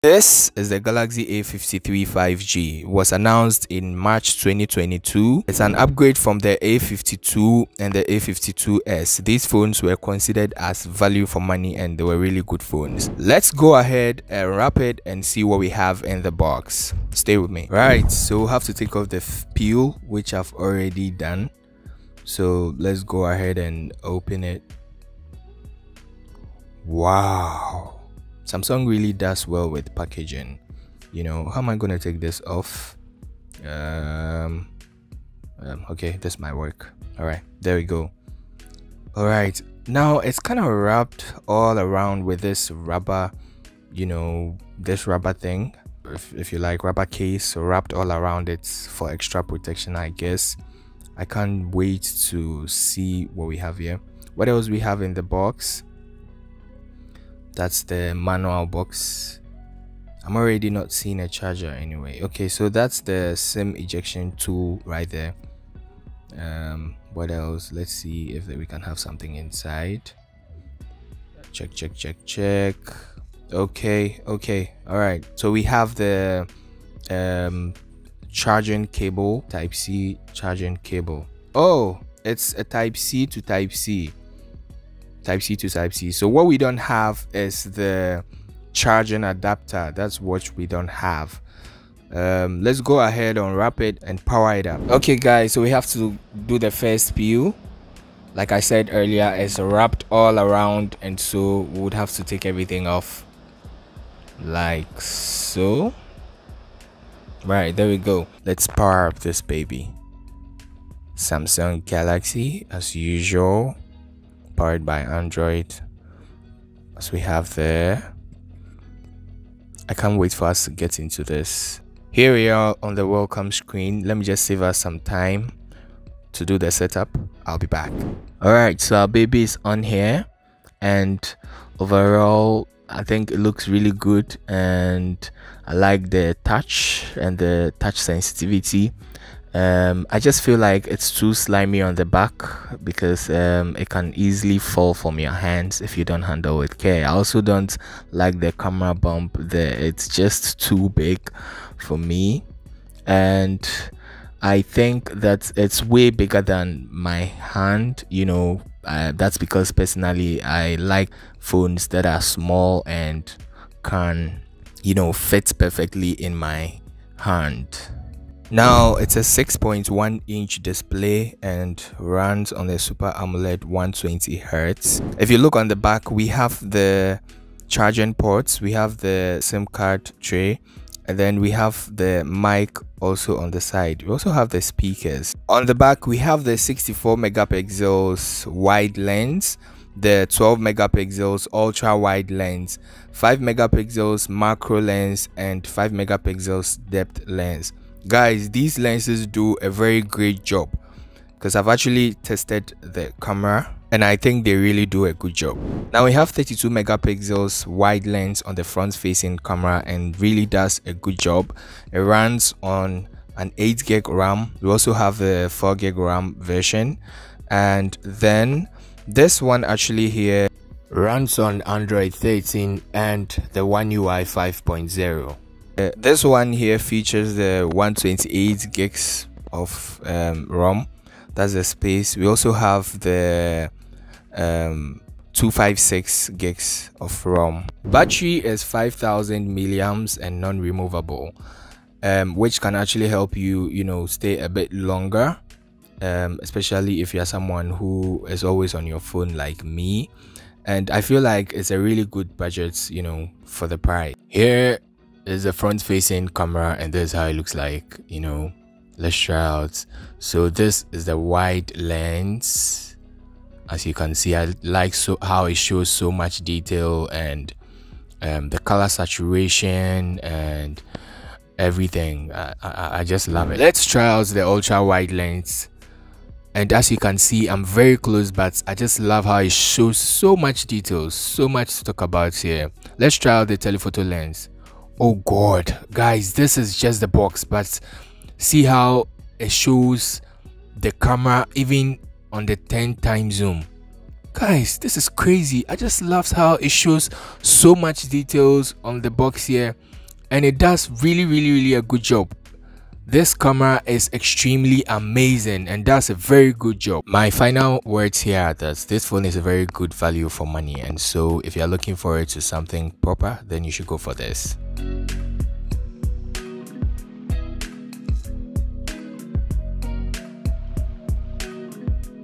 This is the Galaxy A53 5G. It was announced in March 2022. It's an upgrade from the A52 and the A52s. These phones were considered as value for money and they were really good phones. Let's go ahead and wrap it and see what we have in the box. Stay with me. Right, so we'll have to take off the peel, which I've already done. So let's go ahead and open it. Wow. Samsung really does well with packaging. You know, how am I gonna take this off? Okay, this might work. All right, there we go. All right, now it's kind of wrapped all around with this rubber, you know, this rubber thing, if you like, rubber case wrapped all around it for extra protection, I guess. I can't wait to see what we have here. What else we have in the box? That's the manual box. I'm already not seeing a charger anyway. Okay, so that's the SIM ejection tool right there. What else? Let's see if we can have something inside. Check. Okay, all right, so we have the charging cable, type C charging cable. Oh, it's a type C to type C. So what we don't have is the charging adapter. That's what we don't have. Let's go ahead, unwrap it and power it up. Okay guys, so we have to do the first peel. Like I said earlier, it's wrapped all around, and so we would have to take everything off like so. Right, there we go. Let's power up this baby. Samsung Galaxy as usual, powered by Android, as we have there. I can't wait for us to get into this. Here we are on the welcome screen. Let me just save us some time to do the setup. I'll be back. All right, so our baby is on here, and overall I think it looks really good, and I like the touch and the touch sensitivity. I just feel like it's too slimy on the back because it can easily fall from your hands if you don't handle with care. I also don't like the camera bump there. It's just too big for me, and I think that it's way bigger than my hand, you know. That's because personally I like phones that are small and can, you know, fit perfectly in my hand. Now it's a 6.1 inch display and runs on the Super AMOLED 120 Hz. If you look on the back, we have the charging ports, we have the SIM card tray, and then we have the mic also on the side. We also have the speakers. On the back, we have the 64 megapixels wide lens, the 12 megapixels ultra wide lens, 5 megapixels macro lens, and 5 megapixels depth lens. Guys, these lenses do a very great job because I've actually tested the camera and I think they really do a good job. Now we have 32 megapixels wide lens on the front facing camera and really does a good job. It runs on an 8 gig RAM. We also have the 4 gig RAM version, and then this one actually here runs on Android 13 and the One UI 5.0. This one here features the 128 gigs of ROM. That's the space. We also have the 256 gigs of ROM. Battery is 5000 milliamps and non-removable, which can actually help you, you know, stay a bit longer, especially if you're someone who is always on your phone like me. And I feel like it's a really good budget, you know, for the price. Here is a front facing camera and this is how it looks like, you know. Let's try out. So this is the wide lens. As you can see, I like how it shows so much detail, and the color saturation and everything. I just love it. Let's try out the ultra wide lens, and as you can see, I'm very close, but I just love how it shows so much detail, so much to talk about here. Let's try out the telephoto lens. Oh god, guys, this is just the box, but see how it shows the camera even on the 10 times zoom. Guys, this is crazy. I just love how it shows so much details on the box here. and it does really a good job. This camera is extremely amazing and does a very good job. My final words here are that this phone is a very good value for money, and so if you're looking forward to something proper, then you should go for this.